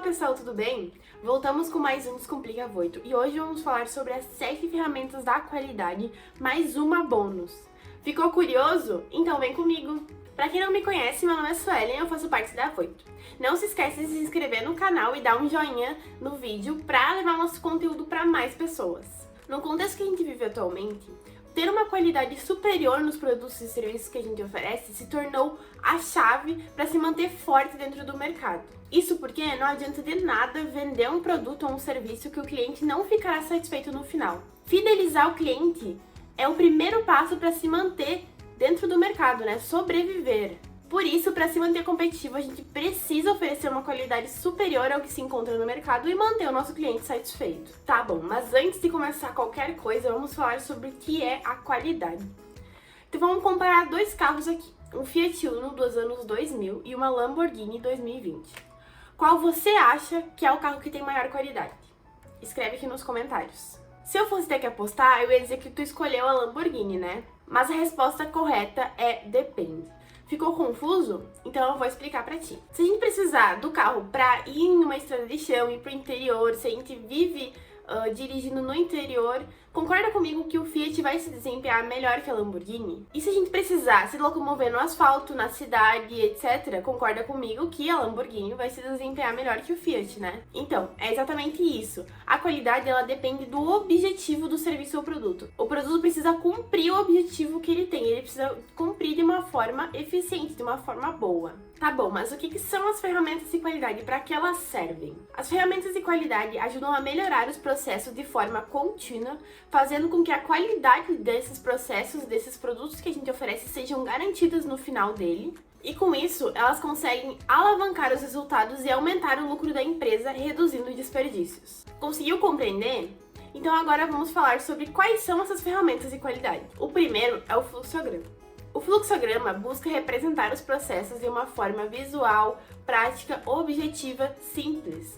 pessoal, tudo bem? Voltamos com mais um Descomplica Voito e hoje vamos falar sobre as 7 ferramentas da qualidade, mais uma bônus. Ficou curioso? Então vem comigo! Pra quem não me conhece, meu nome é Suelen e eu faço parte da Voito. Não se esqueça de se inscrever no canal e dar um joinha no vídeo pra levar nosso conteúdo pra mais pessoas. No contexto que a gente vive atualmente, ter uma qualidade superior nos produtos e serviços que a gente oferece se tornou a chave para se manter forte dentro do mercado. Isso porque não adianta de nada vender um produto ou um serviço que o cliente não ficará satisfeito no final. Fidelizar o cliente é o primeiro passo para se manter dentro do mercado, né? Sobreviver. Por isso, para se manter competitivo, a gente precisa oferecer uma qualidade superior ao que se encontra no mercado e manter o nosso cliente satisfeito. Tá bom, mas antes de começar qualquer coisa, vamos falar sobre o que é a qualidade. Então vamos comparar dois carros aqui, um Fiat Uno dos anos 2000 e uma Lamborghini 2020. Qual você acha que é o carro que tem maior qualidade? Escreve aqui nos comentários. Se eu fosse ter que apostar, eu ia dizer que tu escolheu a Lamborghini, né? Mas a resposta correta é depende. Ficou confuso? Então eu vou explicar pra ti. Se a gente precisar do carro pra ir numa estrada de chão, ir pro interior, se a gente vive dirigindo no interior, concorda comigo que o Fiat vai se desempenhar melhor que a Lamborghini? E se a gente precisar se locomover no asfalto, na cidade, etc., concorda comigo que a Lamborghini vai se desempenhar melhor que o Fiat, né? Então, é exatamente isso. A qualidade, ela depende do objetivo do serviço ou produto. O produto precisa cumprir o objetivo que ele tem, ele precisa cumprir de uma forma eficiente, de uma forma boa. Tá bom, mas o que são as ferramentas de qualidade? Para que elas servem? As ferramentas de qualidade ajudam a melhorar os processos de forma contínua, fazendo com que a qualidade desses processos, desses produtos que a gente oferece, sejam garantidas no final dele. E com isso, elas conseguem alavancar os resultados e aumentar o lucro da empresa, reduzindo desperdícios. Conseguiu compreender? Então agora vamos falar sobre quais são essas ferramentas de qualidade. O primeiro é o fluxograma. O fluxograma busca representar os processos de uma forma visual, prática, objetiva, simples.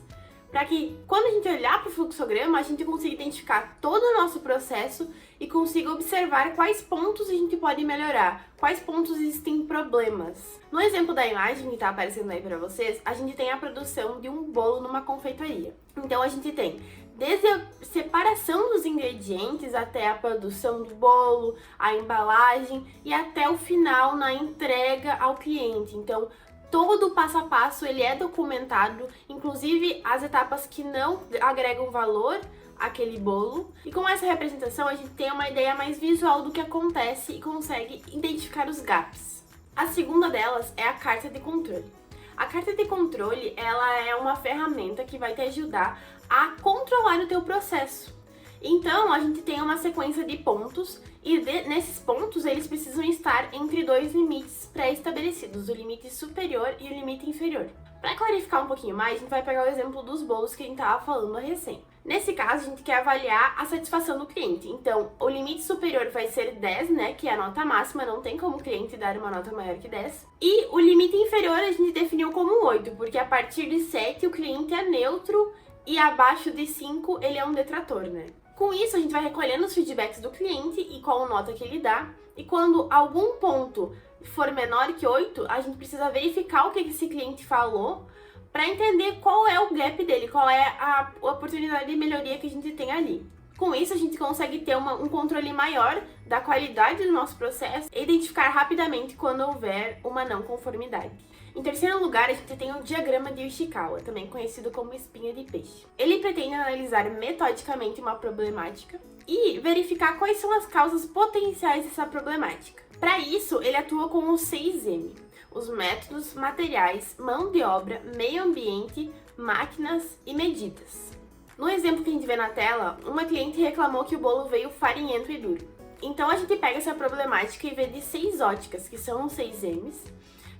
Para que, quando a gente olhar para o fluxograma, a gente consiga identificar todo o nosso processo e consiga observar quais pontos a gente pode melhorar, quais pontos existem problemas. No exemplo da imagem que está aparecendo aí para vocês, a gente tem a produção de um bolo numa confeitaria. Então a gente tem desde a separação dos ingredientes até a produção do bolo, a embalagem e até o final na entrega ao cliente. Então, todo o passo a passo ele é documentado, inclusive as etapas que não agregam valor àquele bolo. E com essa representação a gente tem uma ideia mais visual do que acontece e consegue identificar os gaps. A segunda delas é a carta de controle. A carta de controle, ela é uma ferramenta que vai te ajudar a controlar o teu processo. Então, a gente tem uma sequência de pontos e nesses pontos eles precisam estar entre dois limites pré-estabelecidos, o limite superior e o limite inferior. Para clarificar um pouquinho mais, a gente vai pegar o exemplo dos bolos que a gente estava falando recém. Nesse caso, a gente quer avaliar a satisfação do cliente. Então, o limite superior vai ser 10, né, que é a nota máxima, não tem como o cliente dar uma nota maior que 10. E o limite inferior a gente definiu como 8, porque a partir de 7 o cliente é neutro e abaixo de 5 ele é um detrator, né? Com isso, a gente vai recolhendo os feedbacks do cliente e qual nota que ele dá. E quando algum ponto for menor que 8, a gente precisa verificar o que esse cliente falou para entender qual é o gap dele, qual é a oportunidade de melhoria que a gente tem ali. Com isso, a gente consegue ter um controle maior da qualidade do nosso processo e identificar rapidamente quando houver uma não conformidade. Em terceiro lugar, a gente tem o diagrama de Ishikawa, também conhecido como espinha de peixe. Ele pretende analisar metodicamente uma problemática e verificar quais são as causas potenciais dessa problemática. Para isso, ele atua com os 6M, os métodos, materiais, mão de obra, meio ambiente, máquinas e medidas. No exemplo que a gente vê na tela, uma cliente reclamou que o bolo veio farinhento e duro. Então a gente pega essa problemática e vê de 6 óticas, que são os 6Ms,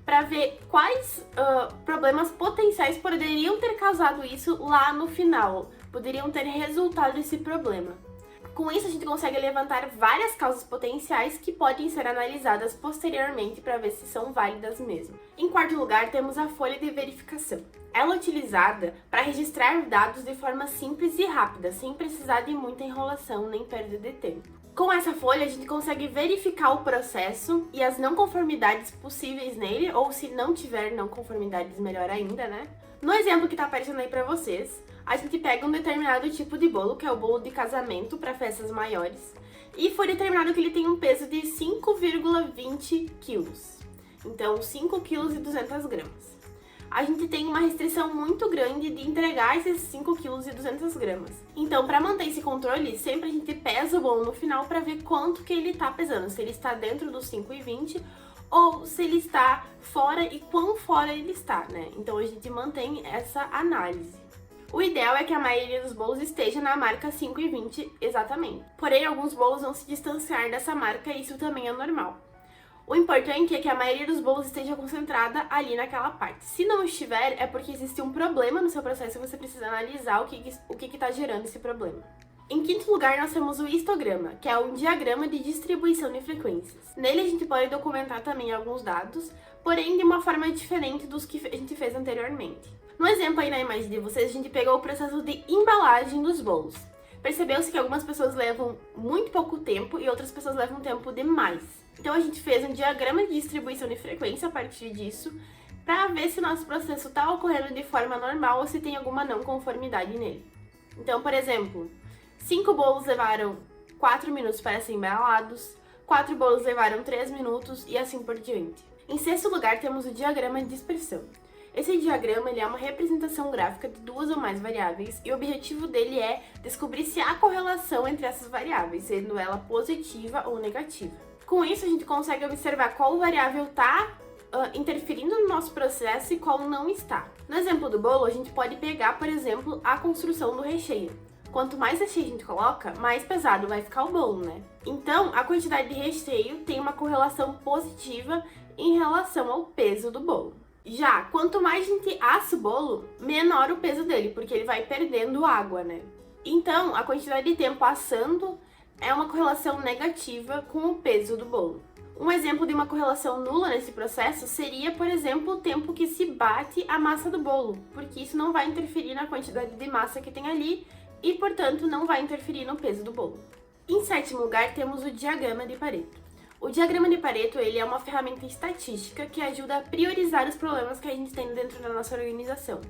para ver quais problemas potenciais poderiam ter causado isso lá no final, poderiam ter resultado desse problema. Com isso, a gente consegue levantar várias causas potenciais que podem ser analisadas posteriormente para ver se são válidas mesmo. Em quarto lugar, temos a folha de verificação. Ela é utilizada para registrar dados de forma simples e rápida, sem precisar de muita enrolação nem perda de tempo. Com essa folha, a gente consegue verificar o processo e as não conformidades possíveis nele, ou se não tiver não conformidades, melhor ainda, né? No exemplo que tá aparecendo aí pra vocês, a gente pega um determinado tipo de bolo, que é o bolo de casamento para festas maiores, e foi determinado que ele tem um peso de 5,20 quilos. Então, 5 quilos e 200 gramas. A gente tem uma restrição muito grande de entregar esses 5 quilos e 200 gramas. Então, para manter esse controle, sempre a gente pesa o bolo no final para ver quanto que ele tá pesando, se ele está dentro dos 5,20 ou se ele está fora e quão fora ele está, né? Então, a gente mantém essa análise. O ideal é que a maioria dos bolos esteja na marca 5,20 exatamente. Porém, alguns bolos vão se distanciar dessa marca e isso também é normal. O importante é que a maioria dos bolos esteja concentrada ali naquela parte. Se não estiver, é porque existe um problema no seu processo e você precisa analisar o que está gerando esse problema. Em quinto lugar, nós temos o histograma, que é um diagrama de distribuição de frequências. Nele a gente pode documentar também alguns dados, porém de uma forma diferente dos que a gente fez anteriormente. No exemplo aí na imagem de vocês, a gente pegou o processo de embalagem dos bolos. Percebeu-se que algumas pessoas levam muito pouco tempo e outras pessoas levam tempo demais. Então a gente fez um diagrama de distribuição de frequência a partir disso, para ver se o nosso processo está ocorrendo de forma normal ou se tem alguma não conformidade nele. Então, por exemplo, 5 bolos levaram 4 minutos para serem embalados, 4 bolos levaram 3 minutos e assim por diante. Em sexto lugar, temos o diagrama de dispersão. Esse diagrama ele é uma representação gráfica de 2 ou mais variáveis e o objetivo dele é descobrir se há correlação entre essas variáveis, sendo ela positiva ou negativa. Com isso, a gente consegue observar qual variável está interferindo no nosso processo e qual não está. No exemplo do bolo, a gente pode pegar, por exemplo, a construção do recheio. Quanto mais recheio a gente coloca, mais pesado vai ficar o bolo, né? Então, a quantidade de recheio tem uma correlação positiva em relação ao peso do bolo. Já, quanto mais a gente assa o bolo, menor o peso dele, porque ele vai perdendo água, né? Então, a quantidade de tempo assando é uma correlação negativa com o peso do bolo. Um exemplo de uma correlação nula nesse processo seria, por exemplo, o tempo que se bate a massa do bolo, porque isso não vai interferir na quantidade de massa que tem ali e, portanto, não vai interferir no peso do bolo. Em sétimo lugar, temos o diagrama de Pareto. O diagrama de Pareto ele é uma ferramenta estatística que ajuda a priorizar os problemas que a gente tem dentro da nossa organização.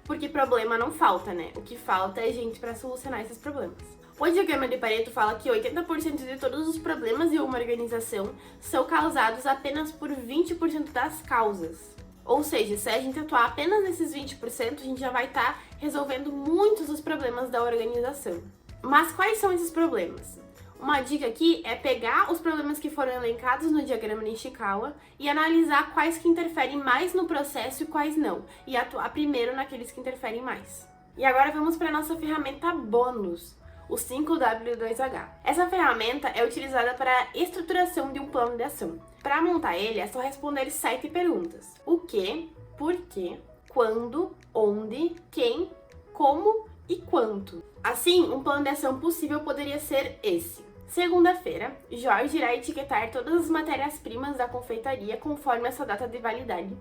Porque problema não falta, né? O que falta é gente para solucionar esses problemas. O diagrama de Pareto fala que 80% de todos os problemas de uma organização são causados apenas por 20% das causas. Ou seja, se a gente atuar apenas nesses 20%, a gente já vai estar resolvendo muitos dos problemas da organização. Mas quais são esses problemas? Uma dica aqui é pegar os problemas que foram elencados no diagrama de Ishikawa e analisar quais que interferem mais no processo e quais não, e atuar primeiro naqueles que interferem mais. E agora vamos para a nossa ferramenta bônus, o 5W2H. Essa ferramenta é utilizada para a estruturação de um plano de ação. Para montar ele, é só responder 7 perguntas. O que, por quê, quando, onde, quem, como e quanto. Assim, um plano de ação possível poderia ser esse. Segunda-feira, Jorge irá etiquetar todas as matérias-primas da confeitaria conforme essa data de validade,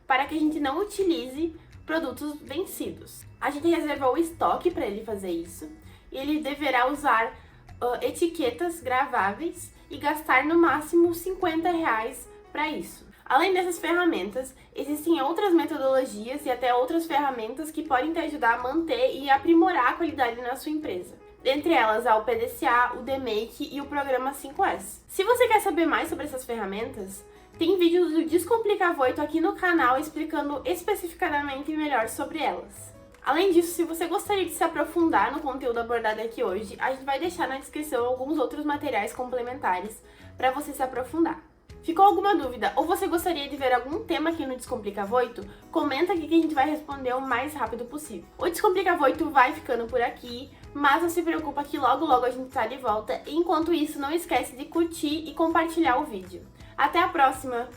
para que a gente não utilize produtos vencidos. A gente reservou o estoque para ele fazer isso, e ele deverá usar etiquetas graváveis e gastar no máximo R$50 para isso. Além dessas ferramentas, existem outras metodologias e até outras ferramentas que podem te ajudar a manter e aprimorar a qualidade na sua empresa. Dentre elas, há o PDCA, o DMake e o programa 5S. Se você quer saber mais sobre essas ferramentas, tem vídeos do Descomplica Voito aqui no canal explicando especificadamente melhor sobre elas. Além disso, se você gostaria de se aprofundar no conteúdo abordado aqui hoje, a gente vai deixar na descrição alguns outros materiais complementares para você se aprofundar. Ficou alguma dúvida ou você gostaria de ver algum tema aqui no Descomplica Voito? Comenta aqui que a gente vai responder o mais rápido possível. O Descomplica Voito vai ficando por aqui, mas não se preocupa que logo a gente tá de volta. Enquanto isso, não esquece de curtir e compartilhar o vídeo. Até a próxima!